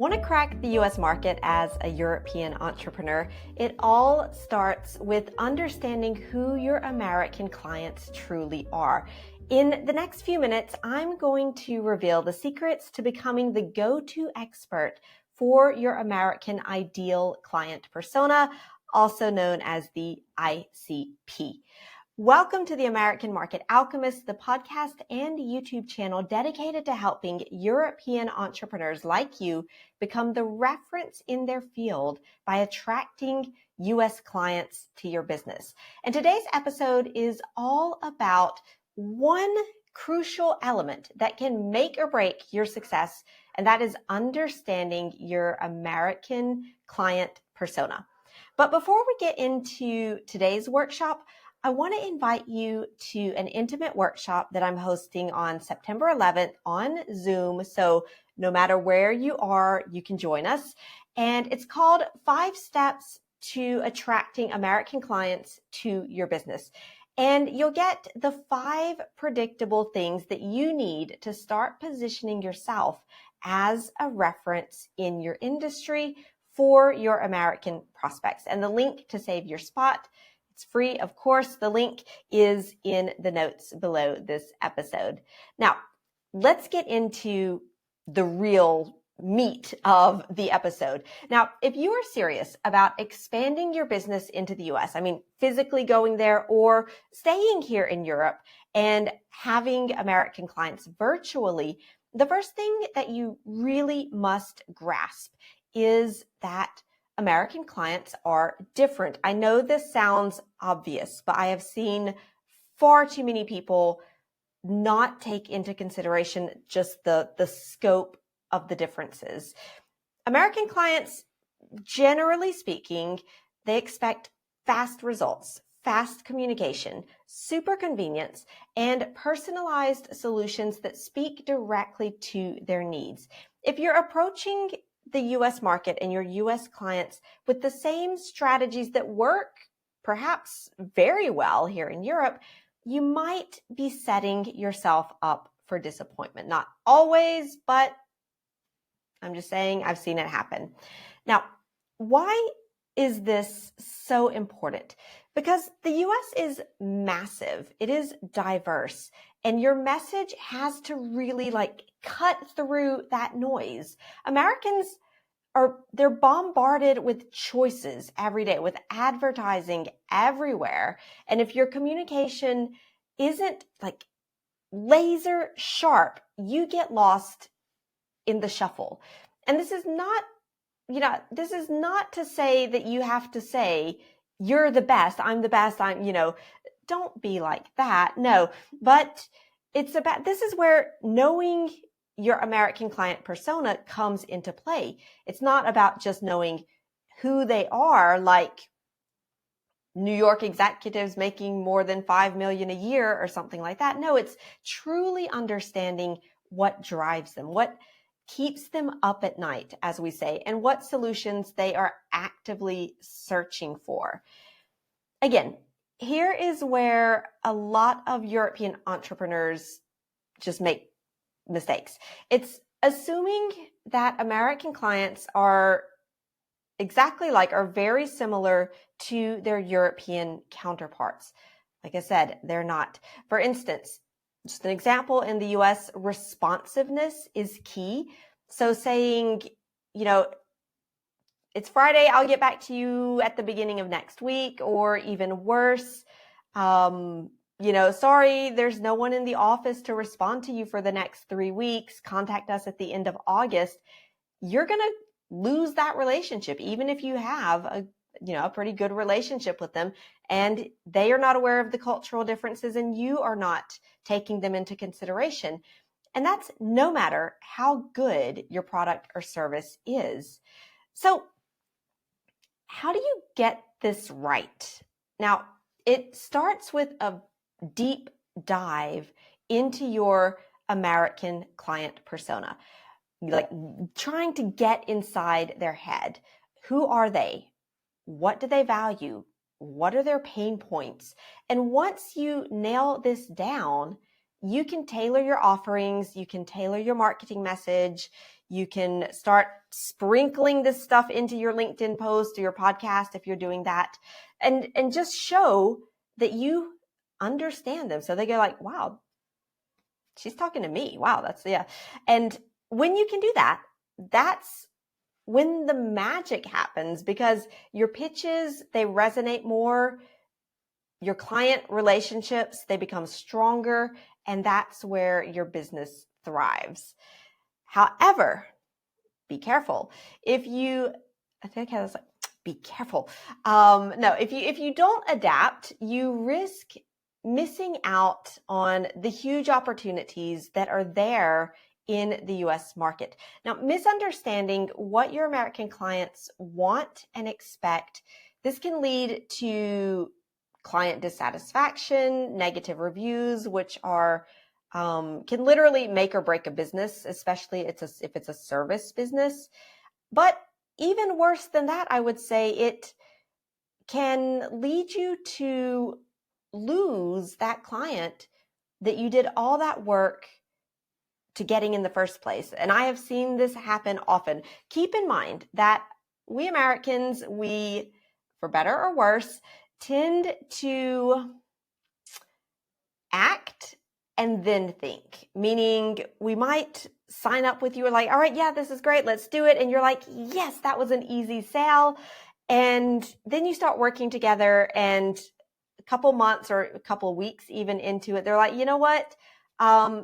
Want to crack the US market as a European entrepreneur? It all starts with understanding who your American clients truly are. In the next few minutes, I'm going to reveal the secrets to becoming the go-to expert for your American ideal client persona, also known as the ICP. Welcome to the American Market Alchemist, the podcast and YouTube channel dedicated to helping European entrepreneurs like you become the reference in their field by attracting US clients to your business. And today's episode is all about one crucial element that can make or break your success, and that is understanding your American client persona. But before we get into today's workshop, I want to invite you to an intimate workshop that I'm hosting on September 11th on Zoom. So no matter where you are, you can join us. And it's called 5 Steps to Attracting American Clients to Your Business. And you'll get the 5 predictable things that you need to start positioning yourself as a reference in your industry for your American prospects. And the link to save your spot, it's free, of course. The link is in the notes below this episode. Now, let's get into the real meat of the episode. Now, if you are serious about expanding your business into the US, I mean, physically going there or staying here in Europe and having American clients virtually, the first thing that you really must grasp is that American clients are different. I know this sounds obvious, but I have seen far too many people not take into consideration just the scope of the differences. American clients, generally speaking, they expect fast results, fast communication, super convenience, and personalized solutions that speak directly to their needs. If you're approaching the US market and your US clients with the same strategies that work perhaps very well here in Europe, you might be setting yourself up for disappointment. Not always, but I'm just saying I've seen it happen. Now, why is this so important? Because the US is massive, it is diverse, and your message has to really cut through that noise. Americans they're bombarded with choices every day, with advertising everywhere. And if your communication isn't laser sharp, you get lost in the shuffle. And this is not to say that you have to say, you're the best, I'm the best, don't be like that. No, but this is where knowing your American client persona comes into play. It's not about just knowing who they are, like New York executives making more than $5 million a year or something like that. No, it's truly understanding what drives them, what keeps them up at night, as we say, and what solutions they are actively searching for. Again, here is where a lot of European entrepreneurs just make mistakes. It's assuming that American clients are very similar to their European counterparts. Like I said, they're not. For instance, just an example, in the US, responsiveness is key. So saying, it's Friday, I'll get back to you at the beginning of next week, or even worse, sorry, there's no one in the office to respond to you for the next 3 weeks. Contact us at the end of August. You're going to lose that relationship, even if you have a pretty good relationship with them, and they are not aware of the cultural differences and you are not taking them into consideration. And that's no matter how good your product or service is. So how do you get this right? Now, it starts with a deep dive into your American client persona, trying to get inside their head. Who are they? What do they value? What are their pain points? And once you nail this down, you can tailor your offerings, you can tailor your marketing message, You can start sprinkling this stuff into your LinkedIn post or your podcast if you're doing that, and just show that you understand them. So they go like, wow, she's talking to me. Wow, that's, yeah. And when you can do that, that's when the magic happens, because your pitches, they resonate more. Your client relationships, they become stronger, and that's where your business thrives. However, be careful. If you, I think I was like, be careful. No, if you don't adapt, you risk missing out on the huge opportunities that are there in the US market. Now, misunderstanding what your American clients want and expect, this can lead to client dissatisfaction, negative reviews, which are can literally make or break a business, especially if it's a service business. But even worse than that, I would say it can lead you to lose that client that you did all that work to getting in the first place. And I have seen this happen often. Keep in mind that we Americans, we, for better or worse, tend to act and then think, meaning we might sign up with you, or like, all right, yeah, this is great, let's do it. And you're like, yes, that was an easy sale. And then you start working together, and a couple months or a couple weeks even into it, they're like, you know what?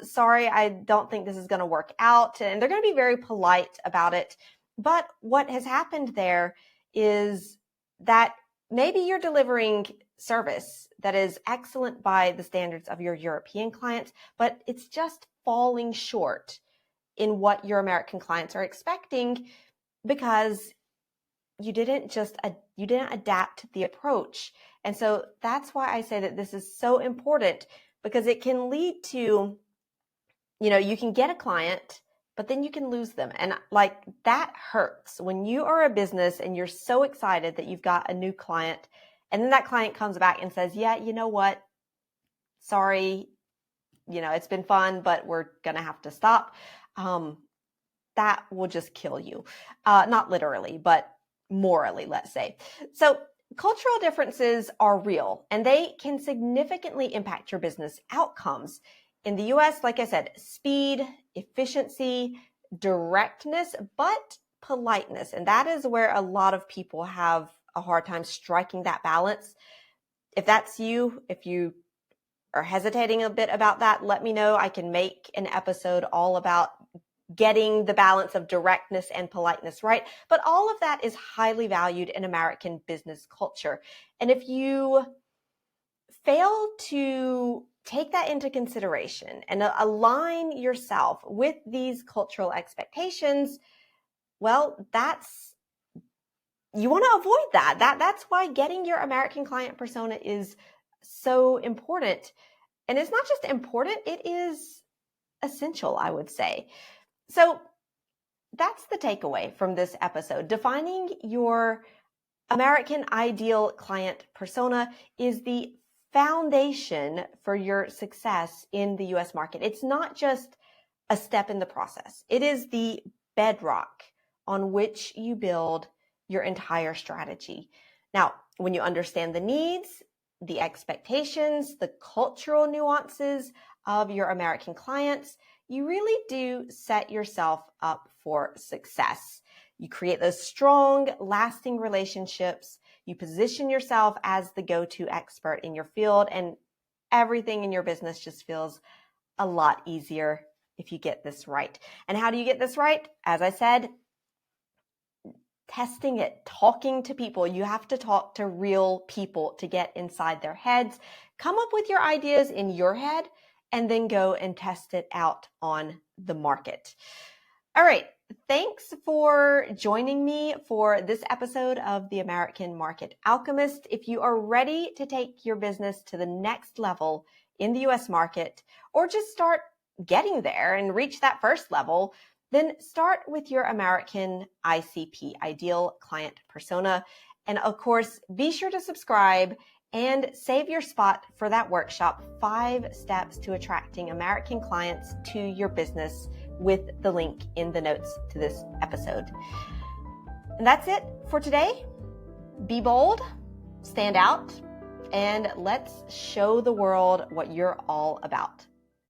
Sorry, I don't think this is going to work out. And they're going to be very polite about it. But what has happened there is that maybe you're delivering service that is excellent by the standards of your European clients, but it's just falling short in what your American clients are expecting, because you didn't adapt the approach. And so that's why I say that this is so important, because it can lead to, you can get a client, but then you can lose them. And like, that hurts when you are a business and you're so excited that you've got a new client, and then that client comes back and says, yeah, you know what? Sorry, it's been fun, but we're going to have to stop. That will just kill you. Not literally, but morally, let's say. So cultural differences are real, and they can significantly impact your business outcomes. In the US, like I said, speed, efficiency, directness, but politeness. And that is where a lot of people have a hard time striking that balance. If that's you, if you are hesitating a bit about that, let me know. I can make an episode all about getting the balance of directness and politeness right. But all of that is highly valued in American business culture. And if you fail to take that into consideration and align yourself with these cultural expectations, well, you want to avoid that. That's why getting your American client persona is so important. And it's not just important, it is essential, I would say. So that's the takeaway from this episode. Defining your American ideal client persona is the foundation for your success in the US market. It's not just a step in the process. It is the bedrock on which you build your entire strategy. Now, when you understand the needs, the expectations, the cultural nuances of your American clients, you really do set yourself up for success. You create those strong, lasting relationships. You position yourself as the go-to expert in your field, and everything in your business just feels a lot easier if you get this right. And how do you get this right? As I said, testing it, talking to people. You have to talk to real people to get inside their heads. Come up with your ideas in your head and then go and test it out on the market. All right. Thanks for joining me for this episode of the American Market Alchemist. If you are ready to take your business to the next level in the US market, or just start getting there and reach that first level, then start with your American ICP, Ideal Client Persona. And of course, be sure to subscribe and save your spot for that workshop, 5 Steps to Attracting American Clients to Your Business, with the link in the notes to this episode. And that's it for today. Be bold, stand out, and let's show the world what you're all about.